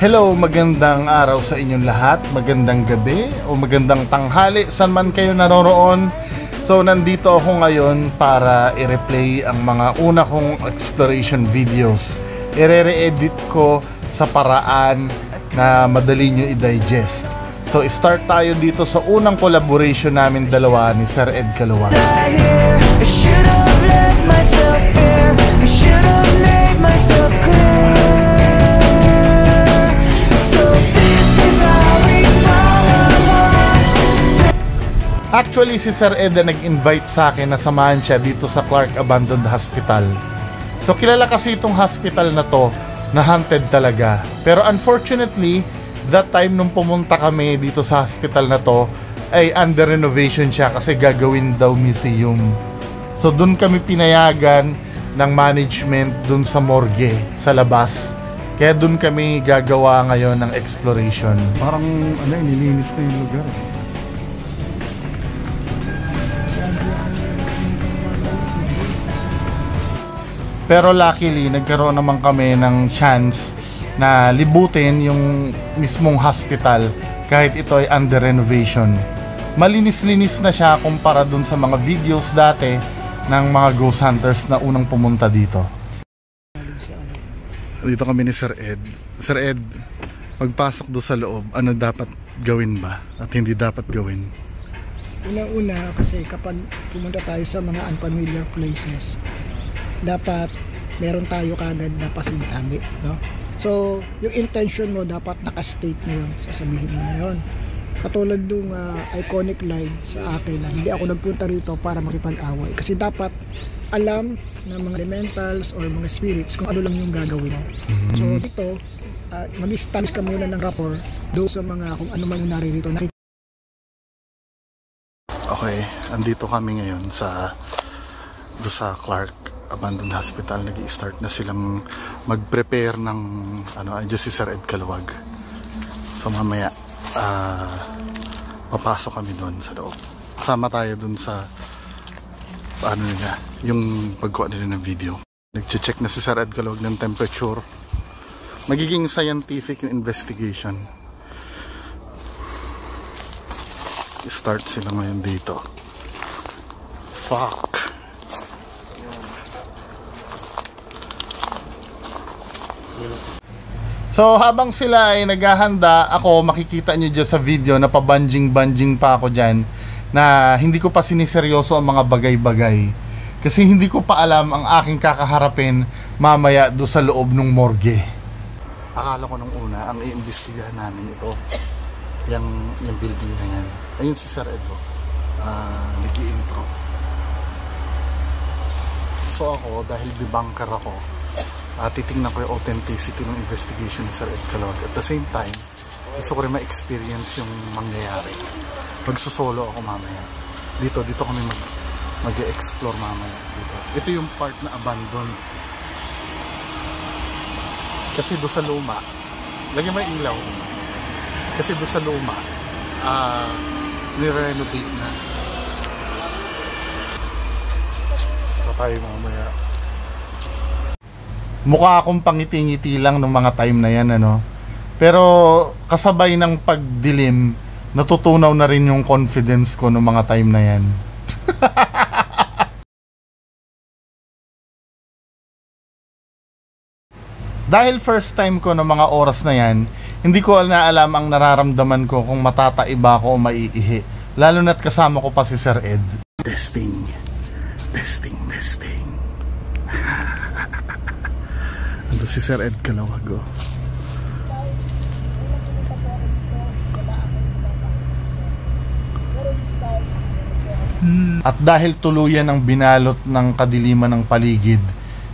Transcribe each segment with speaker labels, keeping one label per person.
Speaker 1: Hello, magandang araw sa inyong lahat, magandang gabi o magandang tanghali saan man kayo naroroon. So nandito ako ngayon para i-replay ang mga una kong exploration videos. I-re-edit ko sa paraan na madali nyo i-digest. So start tayo dito sa unang collaboration namin dalawa ni Sir Ed Caluwag. Actually, si Sir Ed na nag-invite sa akin na samahan siya dito sa Clark Abandoned Hospital. So, kilala kasi itong hospital na to na haunted talaga. Pero unfortunately, that time nung pumunta kami dito sa hospital na to, ay under renovation siya kasi gagawin daw museum. So, dun kami pinayagan ng management dun sa morgue, sa labas. Kaya dun kami gagawa ngayon ng exploration.
Speaker 2: Parang nilinis na yung lugar.
Speaker 1: Pero luckily, nagkaroon naman kami ng chance na libutin yung mismong hospital kahit ito ay under renovation. Malinis-linis na siya kumpara dun sa mga videos dati ng mga ghost hunters na unang pumunta dito. Dito kami ni Sir Ed. Sir Ed, pagpasok doon sa loob, ano dapat gawin ba at hindi dapat gawin?
Speaker 3: Una-una kasi kapag pumunta tayo sa mga unfamiliar places, dapat meron tayo kagad na pasintabi, no? So, yung intention mo dapat naka-state na yun, sasabihin mo na yun. Katulad nung iconic line sa akin na hindi ako nagpunta rito para makipag-away. Kasi dapat alam ng mga elementals or mga spirits kung ano lang yung gagawin mo. So, dito, mag-establish ka muna ng rapport doon sa mga kung ano man yung naririto.
Speaker 1: Okay, andito kami ngayon sa Clark Abandoned Hospital. Nag-i-start na silang mag-prepare ng andyan si Sir Ed Caluwag. So mamaya papasok kami doon sa loob. Sama tayo doon sa nila, yung pagkuha nila ng video. Nag-check na si Sir Ed Caluwag ng temperature. Magiging scientific yung investigation. I-start sila ngayon dito. Fuck. So habang sila ay naghahanda, ako makikita nyo dyan sa video na pabanjing-banjing pa ako dyan na hindi ko pa siniseryoso ang mga bagay-bagay kasi hindi ko pa alam ang aking kakaharapin mamaya do sa loob ng morgue. Akala ko nung una ang iimbestigahan namin ito yung building na yan. Ayun si Sir Edo, nag-i-intro. So ako, dahil debunker ako, titingnan ko yung authenticity ng investigation ni Sir Ed Caluwag. At the same time, gusto ko rin ma-experience yung mangyayari. Magsusolo ako mamaya. Dito kami mag-explore mamaya. Dito. Ito yung part na abandoned. Kasi doon sa luma, lagyan mo yung ilaw. Kasi doon sa luma, nire-renovate na. Tayo mamaya. Mukha akong pangiti-ngiti lang ng mga time na yan, ano. Pero kasabay ng pagdilim, natutunaw na rin yung confidence ko ng mga time na yan. Dahil first time ko ng mga oras na yan, hindi ko na alam ang nararamdaman ko kung matataiba ako o maiihi. Lalo na't kasama ko pa si Sir Ed. Testing. Ando si Sir Ed Caluwag. At dahil tuluyan ang binalot ng kadiliman ng paligid,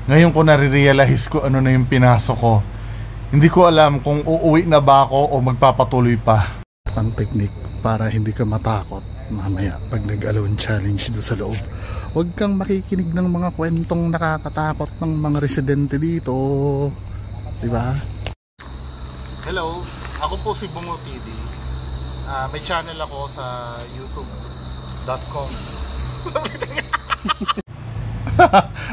Speaker 1: ngayon ko nare-realize ko ano na yung pinasok ko. Hindi ko alam kung uuwi na ba ako o magpapatuloy pa. Ang technique para hindi ka matakot mamaya pag nag-alone challenge doon sa loob. Huwag kang makikinig ng mga kwentong nakakatakot ng mga residente dito. Diba? Hello, ako po si Bungo TV. May channel ako sa youtube.com.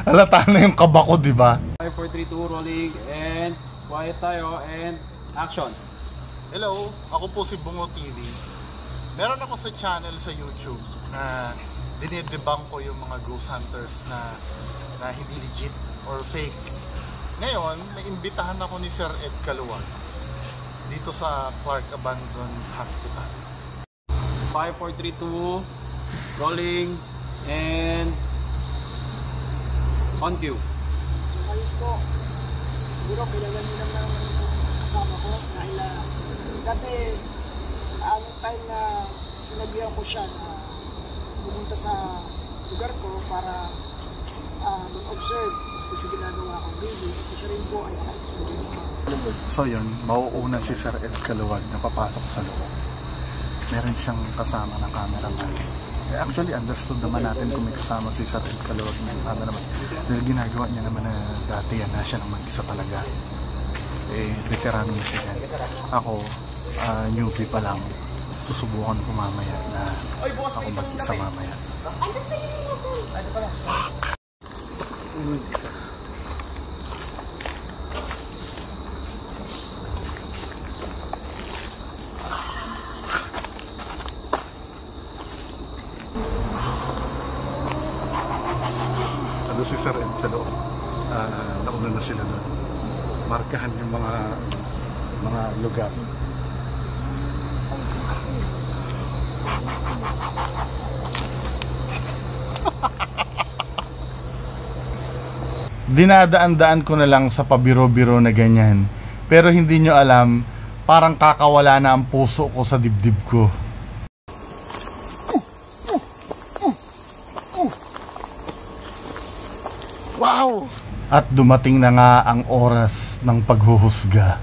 Speaker 1: Halata na yung kaba ko, diba?
Speaker 4: 5, 4, 3, 2, rolling and quiet tayo and Action.
Speaker 1: Hello, ako po si Bungo TV. Meron ako sa channel sa YouTube na dinidebunk ko yung mga ghost hunters na hindi legit or fake. Ngayon, naimbitahan ako ni Sir Ed Caluwag dito sa Clark Abandoned Hospital.
Speaker 4: 5, 4, 3, 2, rolling, and on cue.
Speaker 3: So ngayon po, siguro kailangan nyo lang naman itong kasama ko dahil dati ang time na sinabihan ko siya na pumunta sa lugar ko para mag-observe kung sa ginagawa ko. Really, isa rin po ay naka-experience na.
Speaker 1: So yun, mauuna si Sir Ed Caluwag na papasok sa loob. Meron siyang kasama na cameraman. Actually, understood naman natin kung may kasama si Sir Ed Caluwag na cameraman. Dahil ginagawa niya naman na dati yan na siya ng mag-isa talaga. Veterano na siya yan. Ako, newbie pa lang. Susubukan ko mamaya na ako mag-isa mamaya.
Speaker 5: Andun sa inyo natin. Ano pala?
Speaker 1: Ano si Sir Ed sa loob? Nauna na sila doon. Markahan yung mga lugar. Dinadaan-daan ko na lang sa pabiro-biro na ganyan. Pero hindi nyo alam, parang kakawala na ang puso ko sa dibdib ko. Wow! At dumating na nga ang oras ng paghuhusga.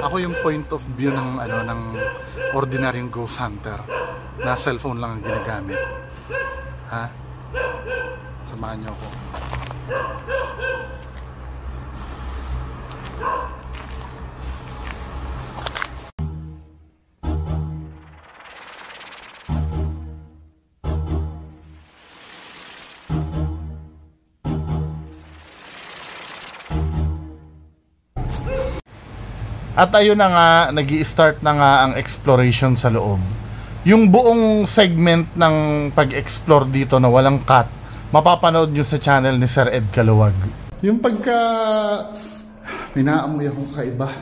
Speaker 1: Ako yung point of view ng ordinaryong ghost hunter. Na cellphone lang ang ginagamit. Ha? Samahan nyo ako. At ayun na nga, nag-i-start na nga ang exploration sa loob. Yung buong segment ng pag-explore dito na walang cut, mapapanood nyo sa channel ni Sir Ed Caluwag. Yung pagka pinaamoy akong kaiba.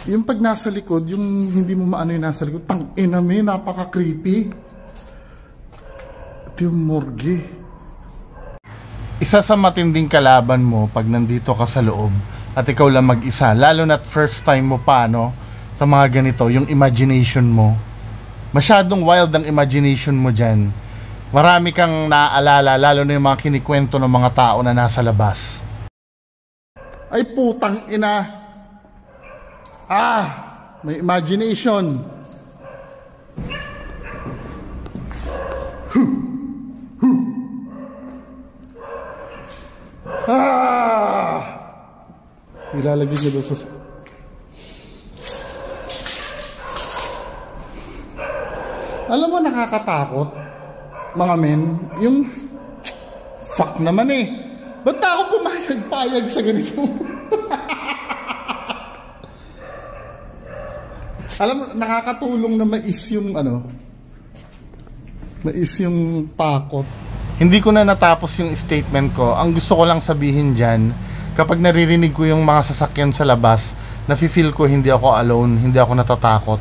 Speaker 1: Yung pag nasa likod, yung hindi mo maano yung nasa likod, tang-ina me, napaka-creepy. Ito yung morgue. Isa sa matinding kalaban mo pag nandito ka sa loob at ikaw lang mag-isa, lalo na't first time mo pa, no, sa mga ganito, yung imagination mo. Masyadong wild ang imagination mo dyan. Marami kang naaalala, lalo na yung mga kinikwento ng mga tao na nasa labas. Ay putang ina! May imagination! Ilalagay niya doon sa... Alam mo, nakakatakot, mga men, yung... Fuck naman eh. Ba't ako pumayag-payag sa ganito? Alam mo, nakakatulong na mais yung mais yung takot. Hindi ko na natapos yung statement ko. Ang gusto ko lang sabihin dyan, kapag naririnig ko yung mga sasakyan sa labas, nafe-feel ko hindi ako alone, hindi ako natatakot.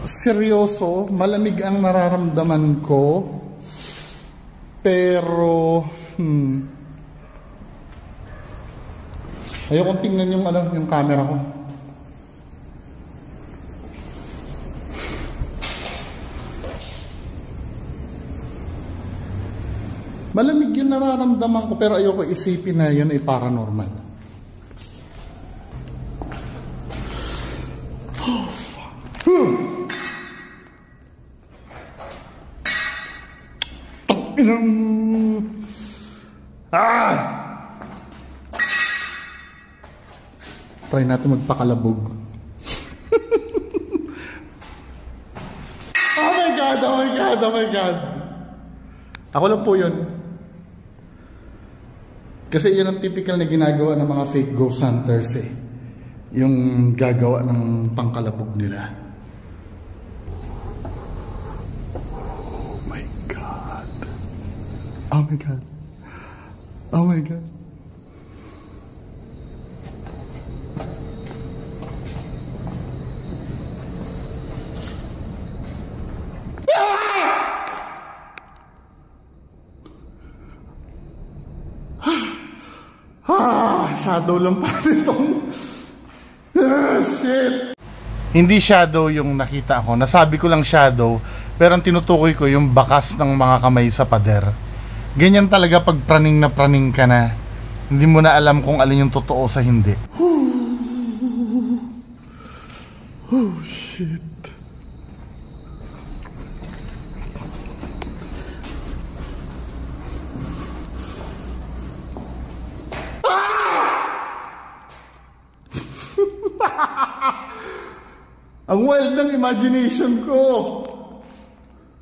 Speaker 1: Seryoso, malamig ang nararamdaman ko. Pero ayokong tingnan yung camera ko. Malamig yung nararamdaman ko, pero ayoko isipin na yun ay paranormal. Oh, fuck. Try natin magpakalabog. Oh my God, oh my God, oh my God. Ako lang po yun. Kasi yun ang typical na ginagawa ng mga fake ghost hunters eh. Yung gagawa ng pangkalabog nila. Oh my God. Oh my God. Oh my God. Shadow lang pa nitong shit. Hindi shadow yung nakita ko. Nasabi ko lang shadow, pero ang tinutukoy ko yung bakas ng mga kamay sa pader. Ganyan talaga pag praning na praning ka na. Hindi mo na alam kung alin yung totoo sa hindi. Oh shit. Ang wild ng imagination ko.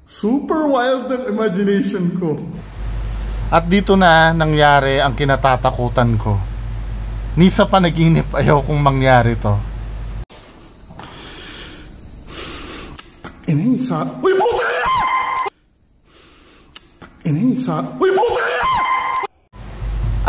Speaker 1: Super wild ng imagination ko. At dito na nangyari ang kinatatakutan ko. Ni sa panaginip ayaw kong mangyari to. Inisa. Uy, puta ya! Inisa. Uy, puta ya!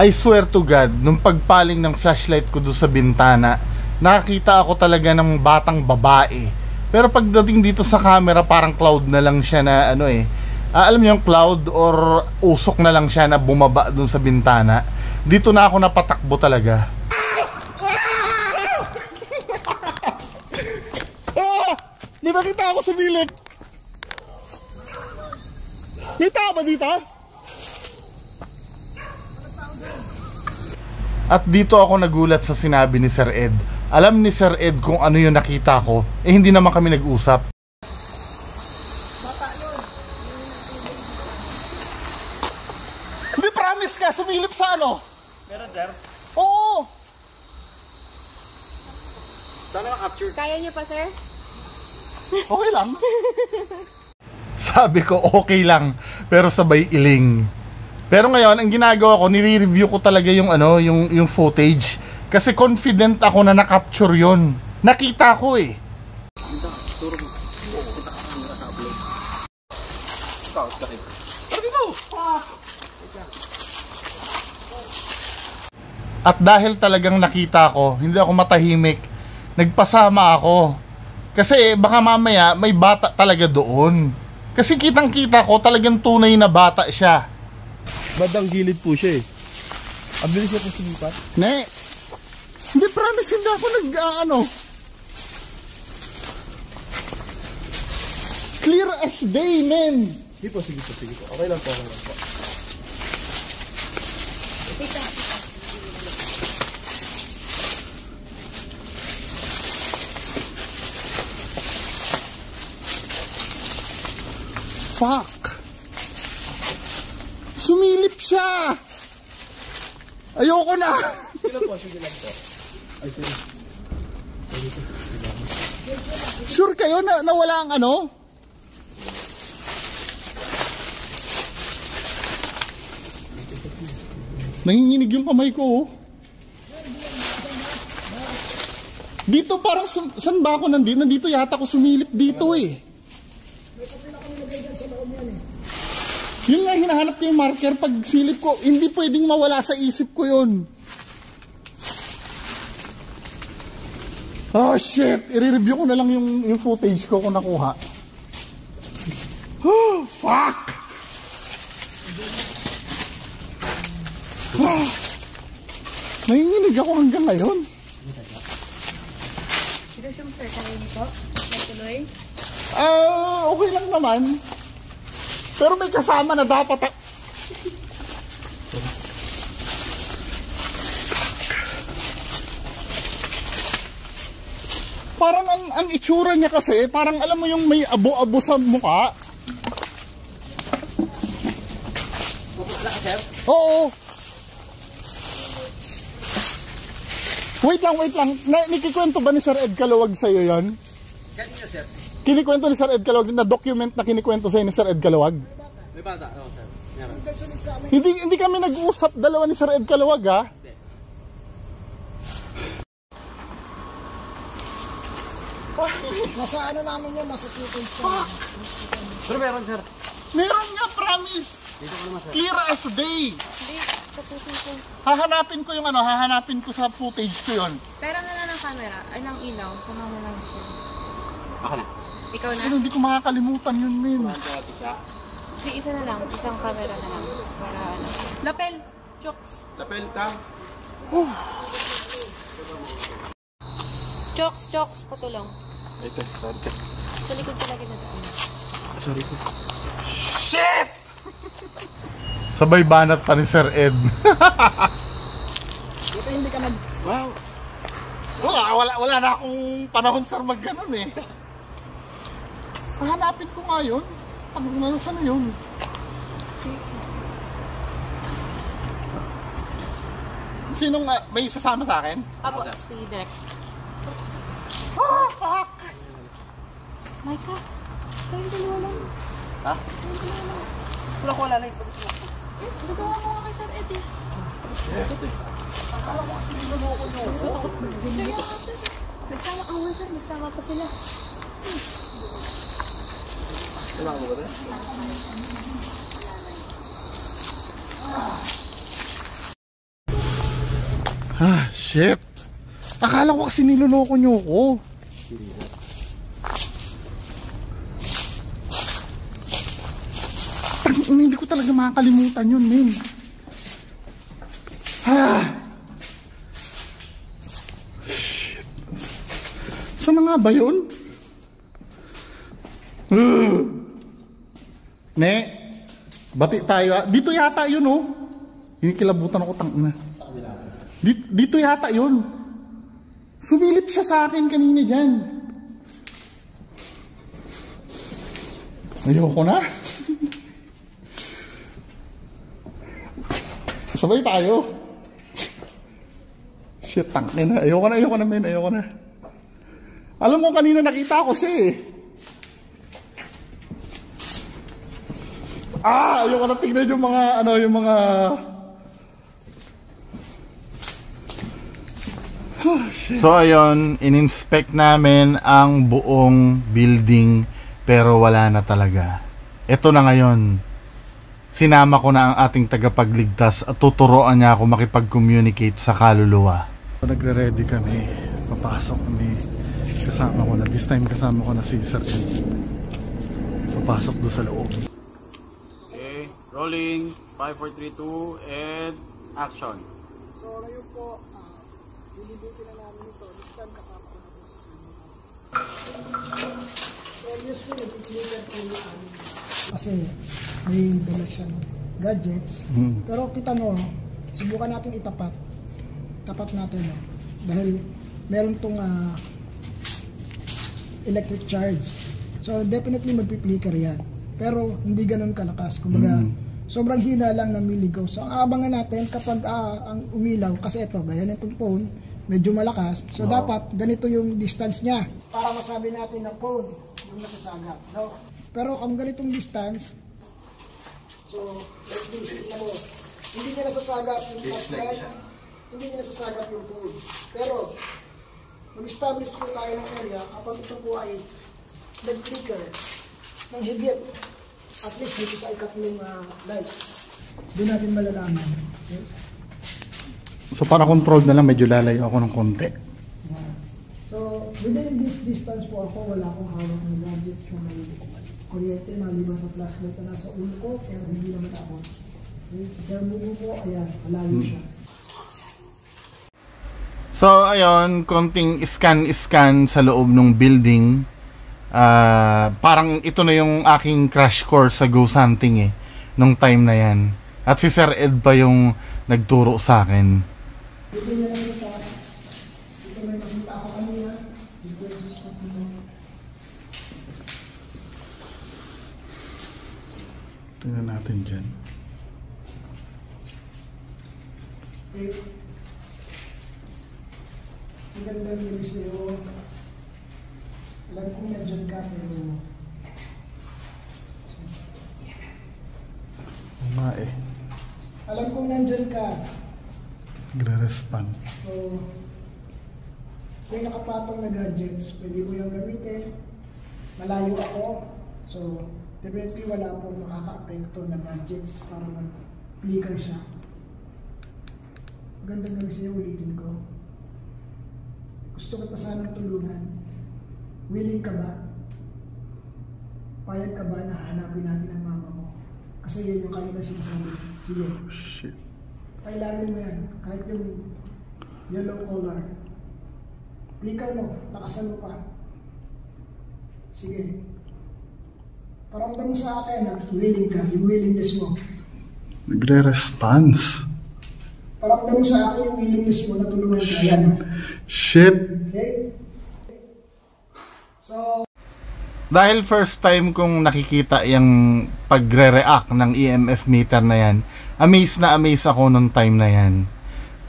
Speaker 1: I swear to God, nung pagpaling ng flashlight ko doon sa bintana, nakakita ako talaga ng batang babae. Pero pagdating dito sa camera, parang cloud na lang siya na ano eh. Alam niyo yung cloud or usok na lang siya na bumaba dun sa bintana. Dito na ako napatakbo talaga. May nakita ako sa bilik. May tao ba dito? At dito ako nagulat sa sinabi ni Sir Ed. Alam ni Sir Ed kung ano yung nakita ko, eh hindi naman kami nag-usap. Hindi, promise ka, sumilip sa ano?
Speaker 4: Meron, sir?
Speaker 1: Oo!
Speaker 4: Sana ma-capture.
Speaker 5: Kaya niyo pa, sir?
Speaker 1: Okay lang. Sabi ko okay lang, pero sabay iling. Pero ngayon, ang ginagawa ko, nire-review ko talaga yung ano, yung footage. Kasi confident ako na na-capture yon. Nakita ko eh. At dahil talagang nakita ko, hindi ako matahimik, nagpasama ako. Kasi baka mamaya may bata talaga doon. Kasi kitang-kita ko talagang tunay na bata siya.
Speaker 4: Bandang gilid po siya eh. Ang bilis niya po sumipat.
Speaker 1: Ne! Hindi, promise, hindi ako nag-ano. Clear as day, men!
Speaker 4: Sige po, sige po, sige po. Okay lang po, okay lang po.
Speaker 1: Fuck! Sumilip siya! Ayoko na!
Speaker 4: Sige lang po, sige lang po. Ay, sige.
Speaker 1: Sure kayo na nawala ang ano? Nanginginig yung kamay ko, oh. Dito parang, saan ba ako nandito? Nandito yata ako sumilip dito eh. Yun nga, hinahanap ko yung marker. Pag silip ko, hindi pwedeng mawala sa isip ko yun. Oh shit, i-review ko na lang yung footage ko kung nakuha. Oh, fuck! Oh, nanginginig ako hanggang ngayon.
Speaker 5: Sir, kaya niyo po? Natuloy?
Speaker 1: Okay lang naman. Pero may kasama na dapat. Parang ang itsura niya kasi, parang alam mo yung may abo-abo sa mukha. Oo. Wait lang. Nikikwento ba ni Sir Ed Calawag sa'yo yan?
Speaker 4: Kanina, sir.
Speaker 1: Kinikwento ni Sir Ed Calawag na document na kinikwento sa'yo ni Sir Ed Calawag?
Speaker 4: May bata, no, sir.
Speaker 3: Sunod sa amin.
Speaker 1: Hindi kami nag-uusap dalawa ni Sir Ed Kalawag, ha?
Speaker 3: Nasa ano namin yun, nasa footage pa.
Speaker 4: Pero meron, sir.
Speaker 1: Meron nga, promise! Clear as day!
Speaker 5: Hindi, tapusin ko.
Speaker 1: Hahanapin ko yung ano, hahanapin ko sa footage ko yun.
Speaker 5: Pero na lang ng camera, ay ng ilaw, sama mo lang siya.
Speaker 4: Ako na.
Speaker 5: Ikaw na?
Speaker 1: Pero hindi ko makakalimutan yun, min.
Speaker 5: Hindi, isa na lang, isang camera na lang. Para ano. Lapel! Chokes!
Speaker 4: Lapel ka.
Speaker 5: Chokes, patulong.
Speaker 4: Ito, sorry.
Speaker 5: Sa likod ko lagi na daan.
Speaker 4: Sorry po.
Speaker 1: Shit! Sabay banat pa ni Sir Ed.
Speaker 3: Ito hindi ka nag...
Speaker 4: Wow!
Speaker 1: Wala na akong panahon, sir, mag-ganon eh. Hahanapin ko nga yun. Pag nasa na yun. Sinong may sasama sa akin?
Speaker 5: Apo, si Direk.
Speaker 1: Ah, fuck!
Speaker 5: Micah, kayo dalawa lang.
Speaker 4: Ha? Wala na yung
Speaker 5: Nagawa ko nga kay Sir Eddie. Nagsama ako sir, nagsama pa sila.
Speaker 4: Wala ko ba rin?
Speaker 1: Ah, shit! Akala ko kasi niloloko nyo ako. Hindi ko talaga makakalimutan yun, men. Ah! Saan na nga ba yun? Ne, bati tayo. Dito yata yun, oh. Hinikilabutan ako, tangina. Dito yata yun. Sumilip siya sa akin kanina dyan. Ayoko na. Sabay tayo. Shit, tangina. Ayoko na, men. Ayoko na. Alam mo, kanina nakita ko siya eh. Ayoko na tignan yung mga, yung mga... So ayun, in-inspect namin ang buong building pero wala na talaga. Ito na ngayon. Sinama ko na ang ating tagapagligtas at tuturuan niya ako makipag-communicate sa kaluluwa. Nagre-ready kami. Papasok kami. Kasama ko na. This time kasama ko na si Sir Ed. Papasok doon sa loob.
Speaker 4: Okay, rolling. 5, 4, 3, 2, and action.
Speaker 3: So, ngayon po, lilibutin na namin ito. This time kasama ko na po sa sinyo. So, obviously, nag-clear po yung amin. Kasi, may dala siyang gadgets. Pero kita mo, subukan natin itapat. Tapat natin. Dahil meron tong electric charge. So, definitely magpi-flicker yan. Pero, hindi ganun kalakas. Kumbaga, sobrang hina lang ng miligaw. So, ang abangan natin kapag ang umilaw, kasi ito, gaya nitong phone, medyo malakas. So, dapat ganito yung distance niya para masabi natin na phone yung nasasagap. No? Pero kung ganitong distance, so, like this, hindi niya nasasagap yung flashlight, hindi niya nasasagap yung phone. Pero, mag-establish po tayo ng area kapag ito po ay nag-flicker ng higit. At least dito sa ikatlong lights. Doon natin malalaman. Okay?
Speaker 1: So para controlled na lang, medyo lalayo ako ng konti.
Speaker 3: So within this distance po ako, wala akong hawak ng gadgets na may kuryente maliban sa flashlight na nasa ulo ko, pero hindi naman ako. Okay? Si Sir Mugo po, ayan, malayo siya.
Speaker 1: So ayun, konting scan sa loob ng building. Parang ito na yung aking crash course sa ghost hunting eh, nung time na yan. At si Sir Ed pa yung nagturo sa akin.
Speaker 3: Dito niya lang kita. Dito may nakita ako kanina. Dito yung spot nito.
Speaker 1: Tingnan natin dyan.
Speaker 3: Okay. Ang ganda ng bilis nyo. Alam ko medyan ka, pero
Speaker 1: Mga
Speaker 3: nandyan ka,
Speaker 1: Nagre-respond.
Speaker 3: so, may nakapatong na gadgets, pwede mo yung gamitin. Malayo ako, so, definitely wala pong makaka-apekto na gadgets para mag-flicker siya. Magandang gabi sa'yo, ulitin ko. Gusto ko pa sanang tulungan. Willing ka ba? Payag ka ba na hanapin natin ang mama mo? Kasi yun yung kanina sinasabi. Sige.
Speaker 1: Shit.
Speaker 3: Kailangan mo yan. Kahit yung yellow collar. Flicker mo. Lakasan mo pa. Sige. Paramdam mo sa akin at willing ka. Yung willingness mo.
Speaker 1: Nagre-response.
Speaker 3: Paramdam mo sa akin yung willingness mo na tulungan ka. Yan.
Speaker 1: Shit.
Speaker 3: Okay? So,
Speaker 1: Dahil first time kong nakikita yung pagre-react ng EMF meter na yan, amazed ako nung time na yan.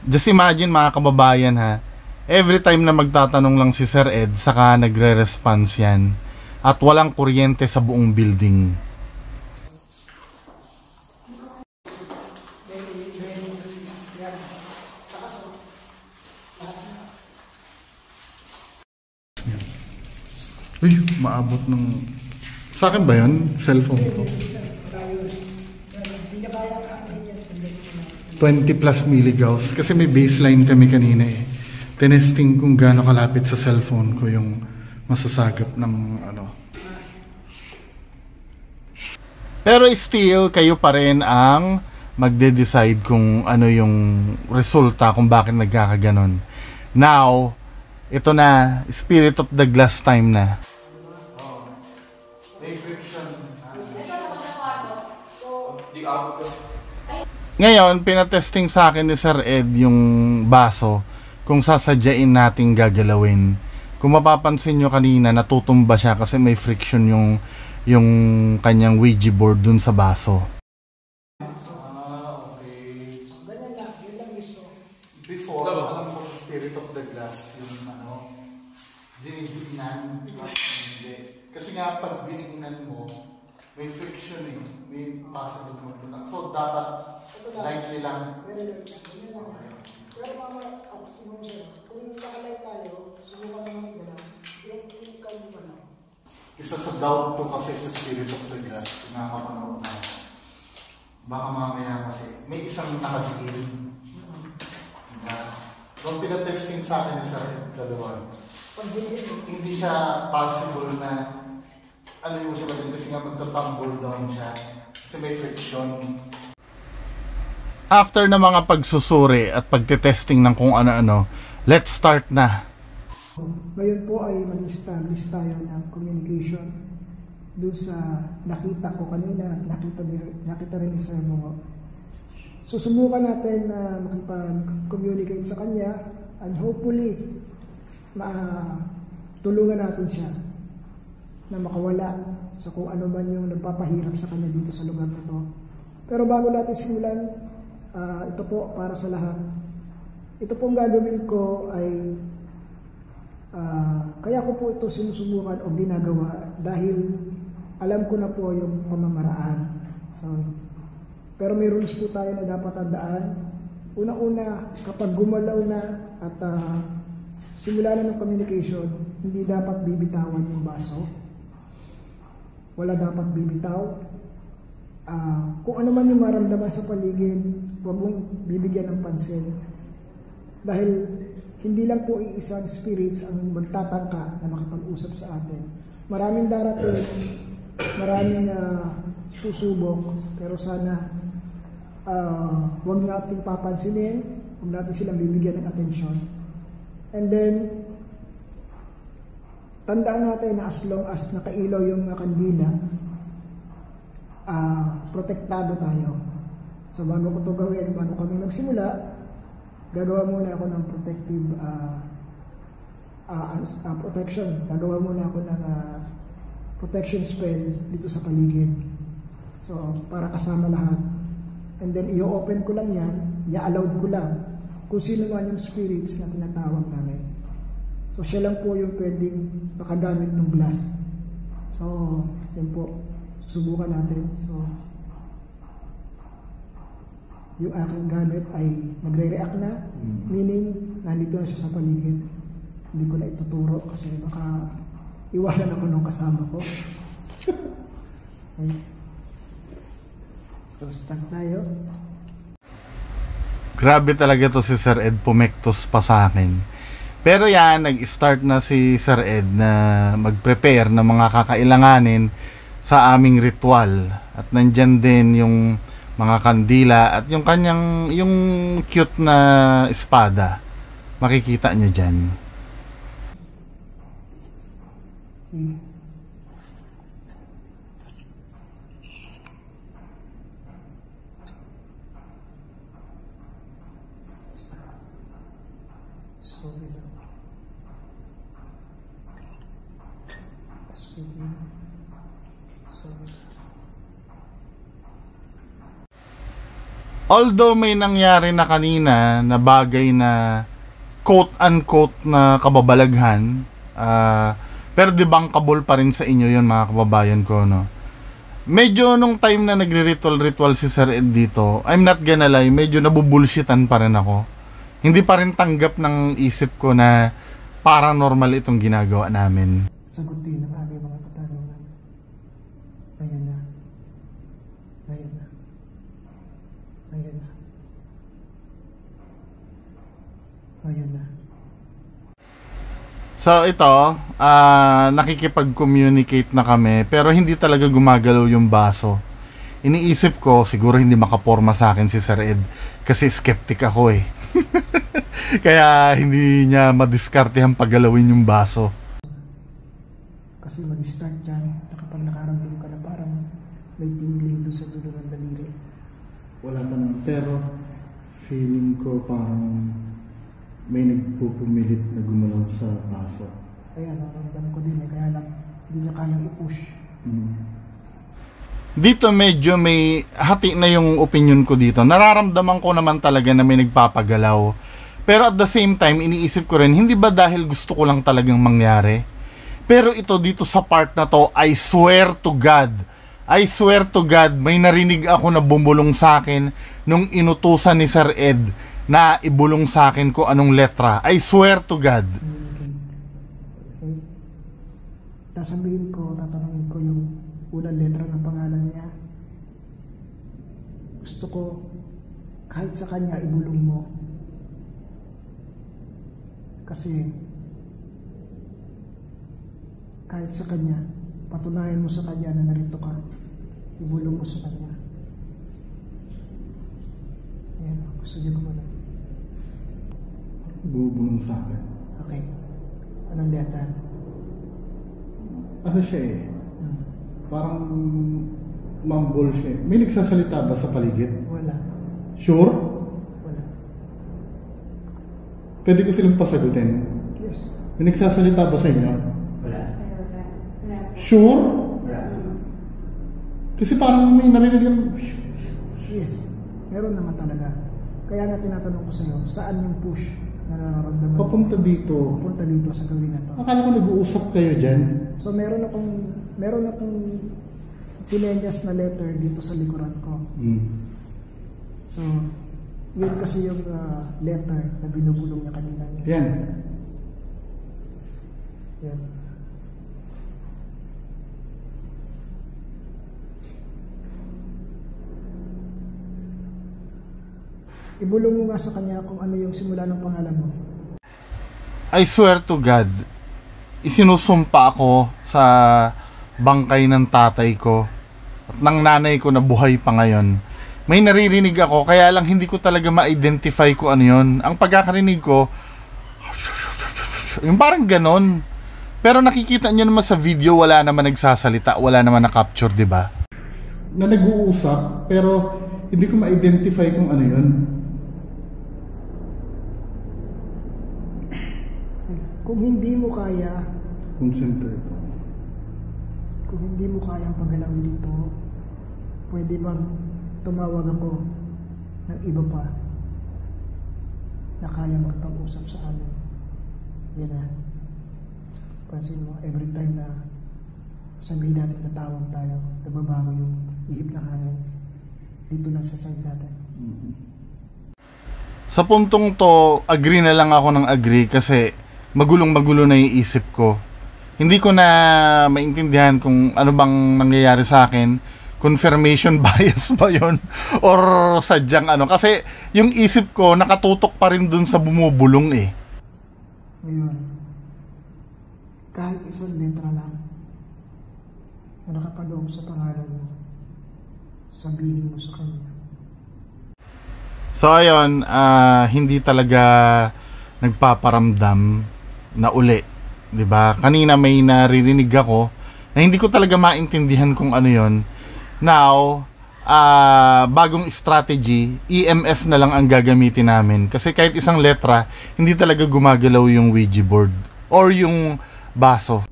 Speaker 1: Just imagine mga kababayan ha, every time na magtatanong lang si Sir Ed, saka nagre-response yan. At walang kuryente sa buong building. Uy, maabot ng... Sa akin ba yun? Cellphone ko. 20 plus milligauss. Kasi may baseline kami kanina eh. Tinesting kung gaano kalapit sa cellphone ko yung masasagap ng ano. Pero still, kayo pa rin ang magde-decide kung ano yung resulta, kung bakit nagkakaganon. Now, ito na, Spirit of the Glass time na. Ngayon, pinatesting sa akin ni Sir Ed yung baso kung sasadyain nating gagalawin. Kung mapapansin nyo kanina, natutumba siya kasi may friction yung kanyang Ouija board dun sa baso. Okay. Before, alam ko sa Spirit of the Glass, yung ano, dinidinan, hindi. Kasi nga pag dinidinan mo, may friction eh, may possible magtutak. So dapat lightly lang.
Speaker 3: pero mama, siguro siya, kung nakalight tayo, subukan naman yung gano'n. Yung kalma na.
Speaker 1: Isa sa doubt ko kasi sa Spirit of the Glass, nakakapanood na. Baka mamaya kasi, may isang nakadikil. Nung pinatesting sa akin ni Sir Ed Kaluwan, hindi siya possible na ano yung siya ba kasi nga magtatumble down siya kasi may friction. After na mga pagsusuri at pagtetesting ng kung ano-ano, let's start na.
Speaker 3: Ngayon po ay mag-establish tayo ng communication doon sa nakita ko kanina, nakita rin ni Sir Mongo. Susubukan natin na makipag-communicate sa kanya and hopefully tulungan natin siya na makawala sa kung ano man yung nagpapahirap sa kanya dito sa lugar na to. Pero bago natin simulan, ito po para sa lahat. Ito pong gagawin ko ay kaya ko po ito sinusubukan o ginagawa dahil alam ko na po yung pamamaraan. So, pero may rules po tayo na dapat tandaan. Una-una, kapag gumalaw na at simula na ng communication, hindi dapat bibitawan yung baso. Wala dapat bibitaw. Kung ano man yung maramdaman sa paligid, huwag mong bibigyan ng pansin. Dahil hindi lang po iisang spirits ang magtatangka na makipag-usap sa atin. Maraming darating, maraming susubok, pero sana huwag natin papansinin, huwag natin silang bibigyan ng atensyon. And then, tandaan natin na as long as nakailaw yung kandila, protektado tayo. So bago ko ito gawin, bago kami magsimula, gagawa muna ako ng protective protection. Gagawa muna ako ng protection spell dito sa paligid. So para kasama lahat. And then i-open ko lang yan, i-allowed ko lang kung sino man yung spirits na tinatawag namin. So siya lang po yung pwedeng makagamit ng glass. So yun po, susubukan natin. So yung aking gamit ay nagre-react na, meaning nandito na siya sa paligid. Hindi ko na ituturo kasi baka iwanan ako ng kasama ko. Okay. So start tayo.
Speaker 1: Grabe talaga to si Sir Ed, pumektos pa sa akin. Pero yan, nag-start na si Sir Ed na mag-prepare ng mga kakailanganin sa aming ritual. At nandyan din yung mga kandila at yung kanyang, yung cute na espada. Makikita nyo dyan. Although may nangyari na kanina na bagay na quote-unquote na kababalaghan, pero debunkable pa rin sa inyo yun mga kababayan ko, no? Medyo nung time na nagre-ritual si Sir Ed dito, I'm not gonna lie, medyo nabubulshitan pa rin ako. Hindi pa rin tanggap ng isip ko na paranormal itong ginagawa namin.
Speaker 3: Sagutin ang aming mga katanungan. Ayan na. Ayan na. Ayan na. Ayan na.
Speaker 1: So ito, nakikipag-communicate na kami pero hindi talaga gumagalaw yung baso. Iniisip ko siguro hindi makaporma sa akin si Sir Ed kasi skeptic ako eh. Kaya hindi niya madiskartehan paggalawin yung baso.
Speaker 3: Kasi mag-start dyan, kapag nakaramdam ka na parang may tingling doon sa dulo ng daliri.
Speaker 1: Wala pa naman, pero feeling ko parang may nagpupumilit na gumalaw sa baso.
Speaker 3: Kaya nakaramdam ko din eh, kaya lang hindi niya kayang i-push.
Speaker 1: Dito medyo may hati na yung opinion ko dito. Nararamdaman ko naman talaga na may nagpapagalaw. Pero at the same time, iniisip ko rin, hindi ba dahil gusto ko lang talagang mangyari? Pero ito dito sa part na to, I swear to God, may narinig ako na bumulong sa akin nung inutusan ni Sir Ed na ibulong sa akin ko anong letra. I swear to God.
Speaker 3: Okay. Sasabihin ko, tatanungin ko yung unang letra ng pangalan niya. Gusto ko kahit sa kanya ibulong mo. Kasi kahit sa kanya, patunayan mo sa kanya na narito ka. Ibulong mo sa kanya. Ayan, gusto niyo gumana.
Speaker 1: Bubulong sa akin.
Speaker 3: Okay. Anong letter?
Speaker 1: Ano siya eh? Parang mumble siya. May nagsasalita ba sa paligid?
Speaker 3: Wala.
Speaker 1: Sure?
Speaker 3: Wala.
Speaker 1: Pwede ko silang pasagutin.
Speaker 3: Yes.
Speaker 1: May nagsasalita ba sa inyo?
Speaker 4: Wala.
Speaker 1: Sure?
Speaker 4: Wala.
Speaker 1: Kasi parang may narinig yung...
Speaker 3: Yes. Meron naman talaga. Kaya nga tinatanong ko sa'yo, saan yung push na nararamdaman mo?
Speaker 1: Papunta dito.
Speaker 3: Papunta dito sa gawin na to.
Speaker 1: Akala ko nag-uusap kayo dyan.
Speaker 3: So meron akong sinenyas na letter dito sa likuran ko. So, yun kasi yung letter na binubulong niya kanina.
Speaker 1: Yan.
Speaker 3: Yan. Ibulong mo nga sa kanya kung ano yung simula ng pangalan mo.
Speaker 1: I swear to God, isinusumpa ako sa bangkay ng tatay ko at ng nanay ko na buhay pa ngayon. May naririnig ako, kaya lang hindi ko talaga ma-identify ko ano yun. Ang pagkakarinig ko, yung parang ganon. Pero nakikita nyo naman sa video, wala naman nagsasalita, wala naman na-capture, di ba? Na nag-uusap, pero hindi ko ma-identify kung ano yun.
Speaker 3: Kung hindi mo kaya,
Speaker 1: Concentrate.
Speaker 3: kung hindi mo kayang paggalawin ito, pwede bang tumawag ako ng iba pa na kaya magpag-usap sa amin? Yan na. Pansin mo, every time na sabihin natin tatawag tayo, nagbabago yung ihip na hangin dito lang sa side natin.
Speaker 1: Sa puntong to, agree na lang ako ng agree kasi magulong-magulo na yung isip ko. Hindi ko na maintindihan kung ano bang nangyayari sa akin. Confirmation bias ba yun? Or sadyang ano? Kasi yung isip ko nakatutok pa rin dun sa bumubulong eh.
Speaker 3: Ngayon, kahit isang letra lang na nakapaloob sa pangalan mo, sabihin mo sa kanya.
Speaker 1: So ayun, hindi talaga nagpaparamdam na uli, 'di ba? Kanina may naririnig ako na hindi ko talaga maintindihan kung ano 'yon. Now, bagong strategy, EMF na lang ang gagamitin namin kasi kahit isang letra, hindi talaga gumagalaw yung Ouija board or yung baso.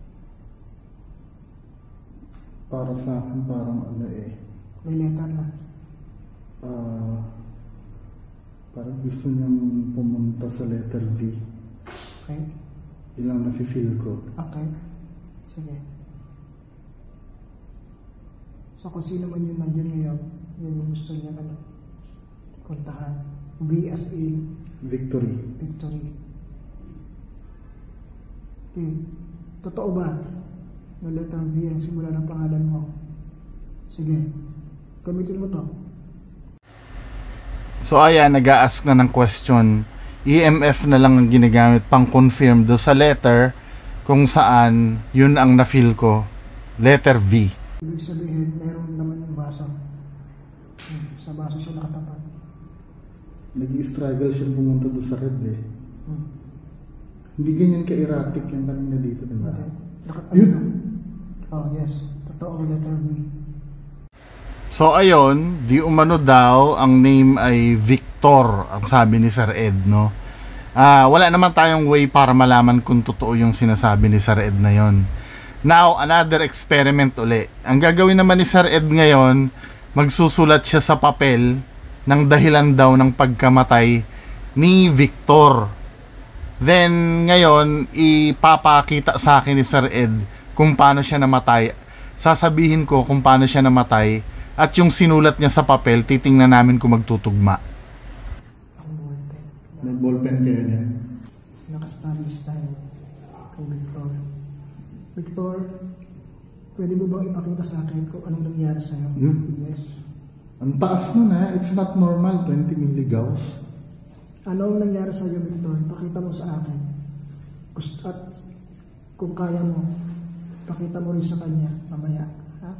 Speaker 2: Para sa akin, parang ano eh.
Speaker 3: May letter lang.
Speaker 2: Parang gusto niyang pumunta sa letter V.
Speaker 3: Okay?
Speaker 2: Ilang nafe-feel ko.
Speaker 3: Okay. Sige. So kung sino man yun nandiyan ngayon, yun yung gusto niya puntahan. V as in
Speaker 2: Victory.
Speaker 3: victory. Okay. Totoo ba na letter V ang simula ng pangalan mo? Sige. Gamitin mo to.
Speaker 1: So ayan, nag-a-ask na ng question. EMF na lang ang ginagamit pang confirm do sa letter kung saan yun ang na-feel ko. Letter V.
Speaker 3: Ibig sabihin, meron naman yung baso. Sa baso siya nakatapat.
Speaker 2: Nag-i-struggle siya pumunta doon sa red eh. Hindi ganyan ka-erratic yung kanina dito, diba?
Speaker 3: Yun. Oh, yes. Totoo, letter V.
Speaker 1: So ayun, di umano daw, ang name ay Victor, ang sabi ni Sir Ed, no? Wala naman tayong way para malaman kung totoo yung sinasabi ni Sir Ed na yon. Now, another experiment uli. Ang gagawin naman ni Sir Ed ngayon, magsusulat siya sa papel ng dahilan daw ng pagkamatay ni Victor. Then, ngayon, ipapakita sa akin ni Sir Ed kung paano siya namatay. Sasabihin ko kung paano siya namatay. At yung sinulat niya sa papel, titingnan namin kung magtutugma.
Speaker 3: Ang ballpen.
Speaker 2: May ballpen kayo niya.
Speaker 3: Naka-establish tayo kay Victor. Victor, pwede mo bang ipakita sa akin kung anong nangyari sa'yo? Yes.
Speaker 2: Ang taas nun ha. It's not normal. 20 milligauss.
Speaker 3: Ano ang nangyari sa'yo, Victor? Pakita mo sa akin. At kung kaya mo, pakita mo rin sa kanya mamaya. Ha?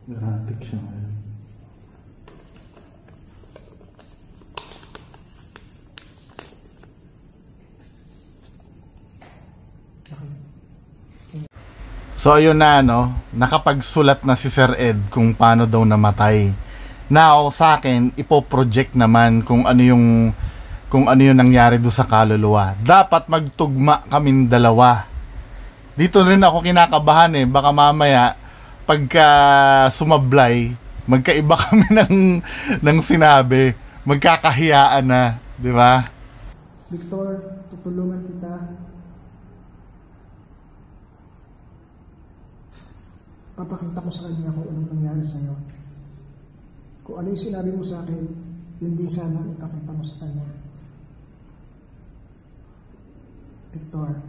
Speaker 2: Erratic siya ngayon.
Speaker 1: So ayun na, no, nakapagsulat na si Sir Ed kung paano daw namatay. Now sa akin, ipoproject naman kung ano yung nangyari do sa kaluluwa. Dapat magtugma kaming dalawa. Dito rin ako kinakabahan eh, baka mamaya pagka sumablay, magkaiba kami ng sinabi, magkakahiyaan na, di ba?
Speaker 3: Victor, tutulungan kita. Papakita ko sa kanya kung anong nangyari sa'yo. Kung ano yung sinabi mo sa akin, yun din sana ipakita mo sa kanya. Victor.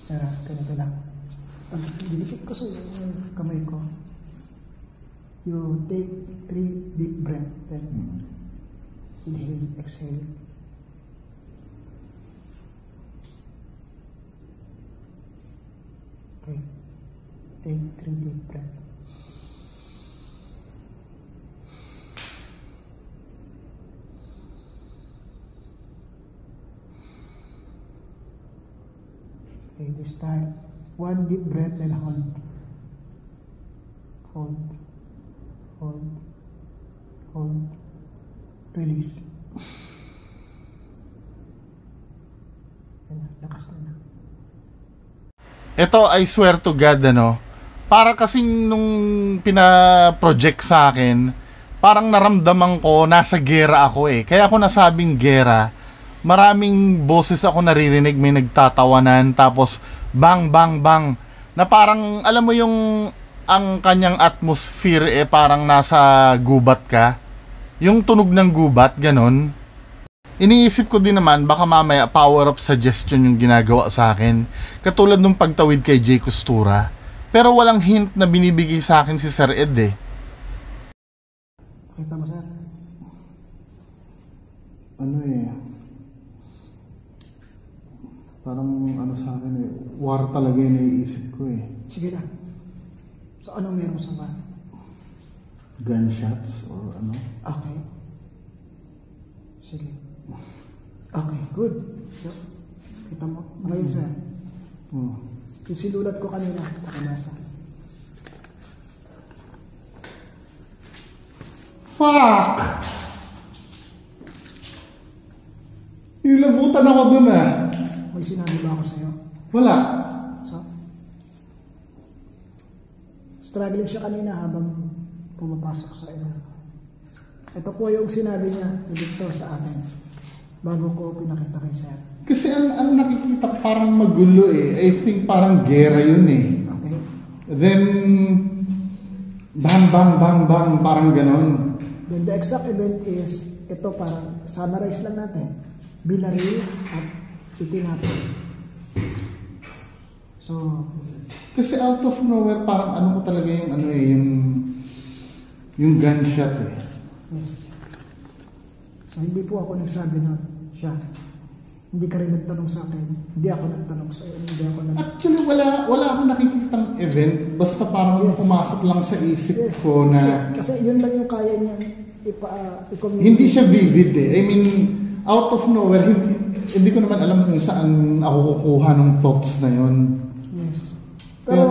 Speaker 3: Sarah, ganito lang. Pag dinikit ko sa yung kamay ko, you take 3 deep breath, then inhale, exhale. Okay. Take 3 deep breath. Okay, this time, 1 deep breath, then hold. Hold. Hold. Hold. Release. Yan na, lakas na na.
Speaker 1: Ito, I swear to God, ano, para kasing nung pina-project sa akin, parang naramdaman ko, nasa gera ako eh. Kaya ako nasabing gera, maraming boses ako naririnig, may nagtatawanan, tapos bang, bang, bang, na parang, alam mo yung, ang kanyang atmosphere eh, parang nasa gubat ka. Yung tunog ng gubat, ganon. Iniisip ko din naman, baka mamaya power up suggestion yung ginagawa sa akin. Katulad nung pagtawid kay Jay Costura. Pero walang hint na binibigay sa akin si Sir Ed eh.
Speaker 3: Kita mo, sir?
Speaker 2: Ano eh, parang ano sa akin eh, war talaga yung naiisip ko eh.
Speaker 3: Sige na. So, anong meron sa ba?
Speaker 2: Gunshots or ano?
Speaker 3: Okay. Sige. Okay, good. So, kita mo. Ngayon, sir.
Speaker 2: Oh.
Speaker 3: Sinulat ko kanina. Pakanasa.
Speaker 2: Fuck! Nilabutan ako dun ah.
Speaker 3: May sinabi ba ako sa'yo?
Speaker 2: Wala.
Speaker 3: So, struggling siya kanina habang pumapasok sa ina. Ito po yung sinabi niya ni Victor sa akin bago ko pinakita kay sir.
Speaker 2: Kasi ang nakikita parang magulo eh. I think parang gera yun eh.
Speaker 3: Okay?
Speaker 2: Then, bang, bang, bang, bang, parang ganon.
Speaker 3: Then the exact event is, ito parang summarize lang natin. Binaril at itinapon. So,
Speaker 2: Kasi out of nowhere, parang ano ko talaga yung ano eh, yung gunshot eh.
Speaker 3: yes. So, hindi po ako nagsabi nun. Siya. Hindi ka rin nagtanong sa akin. Hindi ako nagtanong sa iyo. Hindi ako
Speaker 2: Actually, wala akong nakikitang event. Basta parang
Speaker 3: Yes.
Speaker 2: pumasok lang sa isip
Speaker 3: Yes.
Speaker 2: ko na
Speaker 3: Kasi yun lang yung kaya niya i-communicate.
Speaker 2: hindi siya vivid eh. I mean, out of nowhere, hindi ko naman alam kung saan ako kukuha ng thoughts na yun.
Speaker 3: Yes. Pero,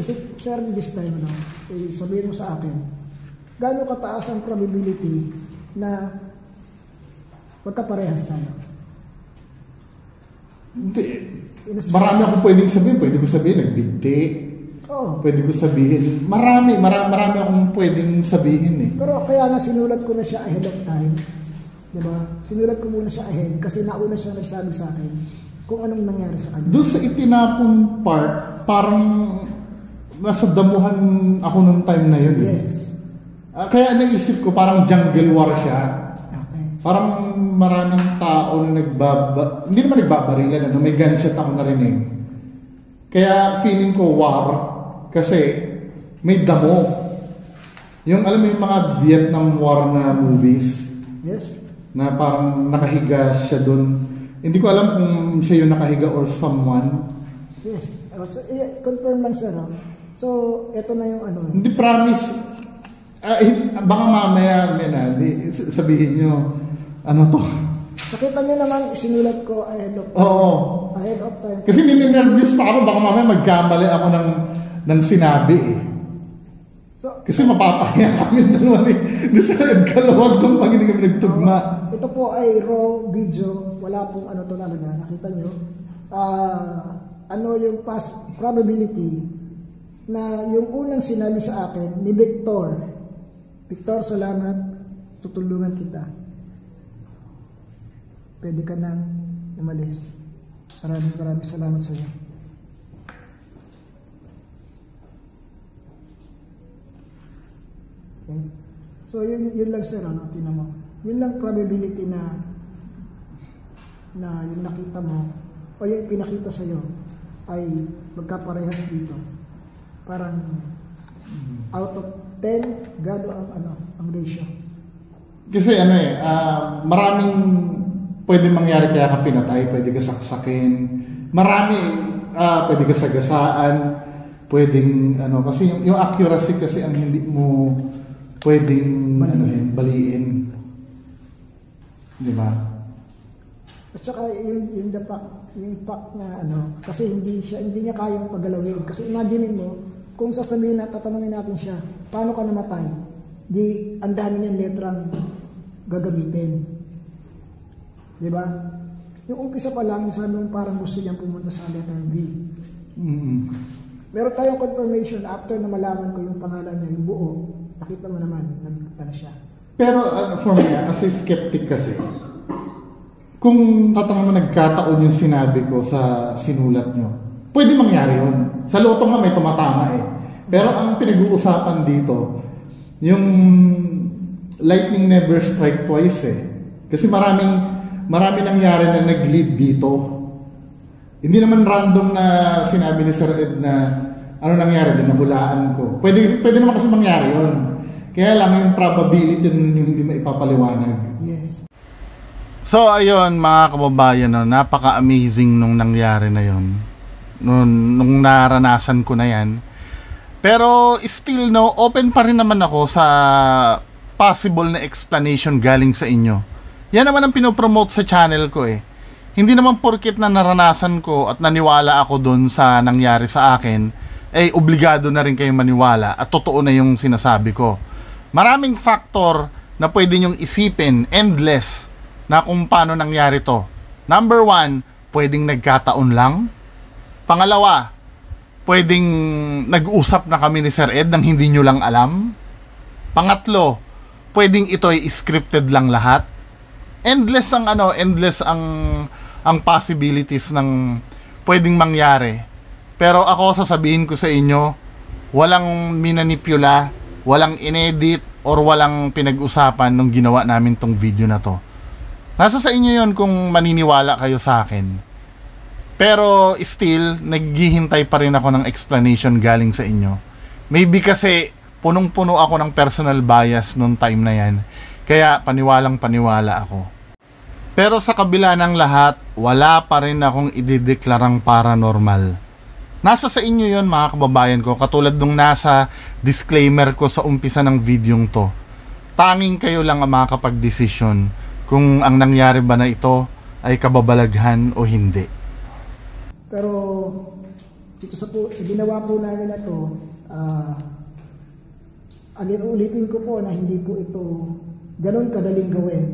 Speaker 3: sir, this time, sabihin mo sa akin, gaano kataas ang probability na magkaparehas tayo?
Speaker 2: Hindi. Marami akong pwedeng sabihin. Pwede ko sabihin, nagbigti.
Speaker 3: Oo.
Speaker 2: Pwede ko sabihin, marami akong pwedeng sabihin eh.
Speaker 3: Pero kaya nga sinulat ko na siya ahead of time. Diba? Sinulat ko muna siya ahead kasi nauna siya nagsabi sa akin kung anong nangyari sa kanya.
Speaker 2: Doon sa itinapon part, parang nasa damuhan ako nung time na yun eh.
Speaker 3: Yes.
Speaker 2: Kaya naisip ko parang jungle war siya.
Speaker 3: Okay.
Speaker 2: Parang maraming tao na hindi naman nagbabarilan, ano, may gunshot ako narinig. Kaya feeling ko war kasi may damo. Yung alam mo yung mga Vietnam War na movies
Speaker 3: Yes.
Speaker 2: na parang nakahiga siya doon. Hindi ko alam kung siya yung nakahiga or someone.
Speaker 3: Yes. So, confirm lang sir. So, ito na yung ano.
Speaker 2: Hindi promise. Baka mamaya sabihin nyo, ano to?
Speaker 3: Nakita niyo naman, sinulat ko ahead of time.
Speaker 2: Oo.
Speaker 3: Ahead of time.
Speaker 2: Kasi nininervous pa ako, baka mamaya magkamali ako ng sinabi eh.
Speaker 3: So,
Speaker 2: Kasi mapapahiya kami dalawa ni sa Kalawag kung pag hindi kami nagtugma.
Speaker 3: ito po ay raw video. Wala pong ano to talaga. Nakita nyo? Ano yung probability na yung unang sinabi sa akin ni Victor. Victor, salamat. Tutulungan kita. Pwede ka nang umalis. Maraming salamat sa iyo. Okay. So yun lang sir, ano, tinan mo. Yun lang probability na yung nakita mo o yung pinakita sa iyo ay magkaparehas dito. Parang out of 10, gado ang ratio.
Speaker 2: Kasi maraming pwede mangyari kaya ka pinatay, pwede ka saksakin. Marami, pwede ka sagasaan, pwedeng kasi yung accuracy kasi ang hindi mo pwedeng baliin. Di ba?
Speaker 3: At saka yung fact na kasi hindi niya kayang pagalawin. Kasi imagine mo, kung sasabihin na tatanungin natin siya, paano ka namatay? Di ang dami niyang letrang gagamitin. Di ba? Yung umpisa pa lang, sabi mo parang gusto niyang pumunta sa letter B. Meron tayong confirmation after na malaman ko yung pangalan niya, yung buo. Nakita mo naman, nagpunta na siya.
Speaker 2: Pero for me, kasi skeptic kasi. Kung tatama mo nagkataon yung sinabi ko sa sinulat nyo, pwede mangyari yun. Sa loto nga may tumatama eh. Pero ang pinag-uusapan dito, yung lightning never strike twice eh. Kasi marami nangyari na nag-lead dito. Hindi naman random na sinabi ni Sir Ed na ano nangyari din, nahulaan ko. Pwede naman kasi mangyari yun. Kaya lang yung probability nun yung hindi maipapaliwanag.
Speaker 3: Yes.
Speaker 1: So ayun mga kababayan, no, napaka-amazing nung nangyari na yun. Nung naranasan ko na yan. Pero still no, open pa rin naman ako sa possible na explanation galing sa inyo. Yan naman ang pinopromote sa channel ko eh. Hindi naman porket na naranasan ko at naniwala ako dun sa nangyari sa akin, eh obligado na rin kayong maniwala at totoo na yung sinasabi ko. Maraming factor na pwede nyong isipin, endless, na kung paano nangyari to. Number 1, pwedeng nagkataon lang. Pangalawa, pwedeng nag-usap na kami ni Sir Ed nang hindi nyo lang alam. Pangatlo, pwedeng ito ay scripted lang lahat. Endless ang possibilities ng pwedeng mangyari. Pero ako sasabihin ko sa inyo, walang minanipula, walang inedit, or walang pinag-usapan nung ginawa namin tong video na to. Nasa sa inyo yon kung maniniwala kayo sa akin. Pero still, naghihintay pa rin ako ng explanation galing sa inyo. Maybe kasi punong-puno ako ng personal bias nung time na yan. Kaya paniwalang-paniwala ako. Pero sa kabila ng lahat, wala pa rin akong idideklarang paranormal. Nasa sa inyo yon mga kababayan ko, katulad nung nasa disclaimer ko sa umpisa ng videong to. Tanging kayo lang ang makakapag-desisyon kung ang nangyari ba na ito ay kababalaghan o hindi.
Speaker 3: Pero dito sa ginawa po namin na to, ulitin ko po na hindi po ito ganun kadaling gawin.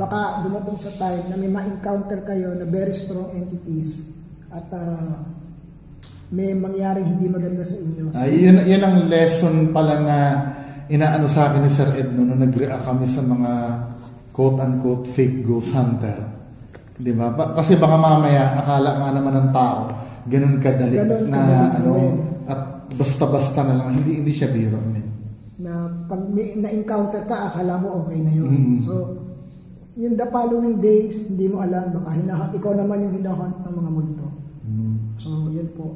Speaker 3: Baka dumatong sa time na may ma-encounter kayo na very strong entities at may mangyaring hindi maganda sa inyo.
Speaker 2: Yun ang lesson pala na inaano sa akin ni Sir Ed nung nag-react kami sa mga quote-unquote fake ghost hunter. Di ba? Kasi baka mamaya akala nga naman ng tao ganun kadali na ano, at basta-basta na lang, hindi siya biro.
Speaker 3: Na pag may na-encounter ka, akala mo okay na yun. So, yung the following days, hindi mo alam, baka ikaw naman yung hinahunt ng mga multo. So, yun po.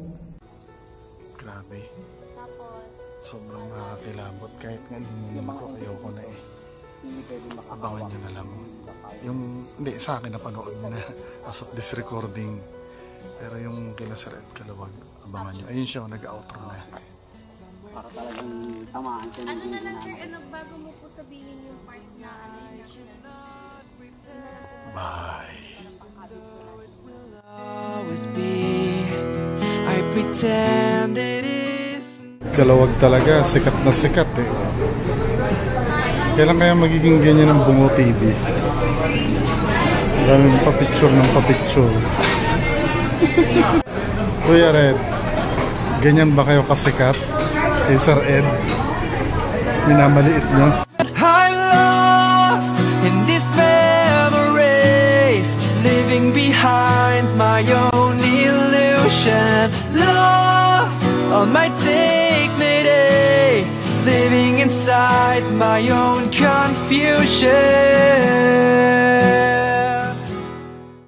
Speaker 1: Grabe. Sobrang nakakilabot. Kahit nga hindi naman ko, ayoko na eh. Abangan nyo na lang. Hindi, sa akin napanood nyo na as of this recording. Pero yung kila Sir Ed Kalawag, abangan nyo. Ayun siya, nag-outro na.
Speaker 6: Para talagang tamaan siya.
Speaker 5: Ano na lang sir, bago mo po sabihin yung part na
Speaker 1: Bye.
Speaker 7: I pretend it is.
Speaker 1: Kalawag talaga, sikat na sikat eh. Kailan kaya magiging ganyan ang Bungo TV? Maraming papicture ng papicture. Kuya Red, ganyan ba kayo kasikat? Kay Sir Ed? Minamaliit nyo?
Speaker 7: I'm lost in these memories, living behind my own illusion. Lost on my dignity, living inside my own confusion.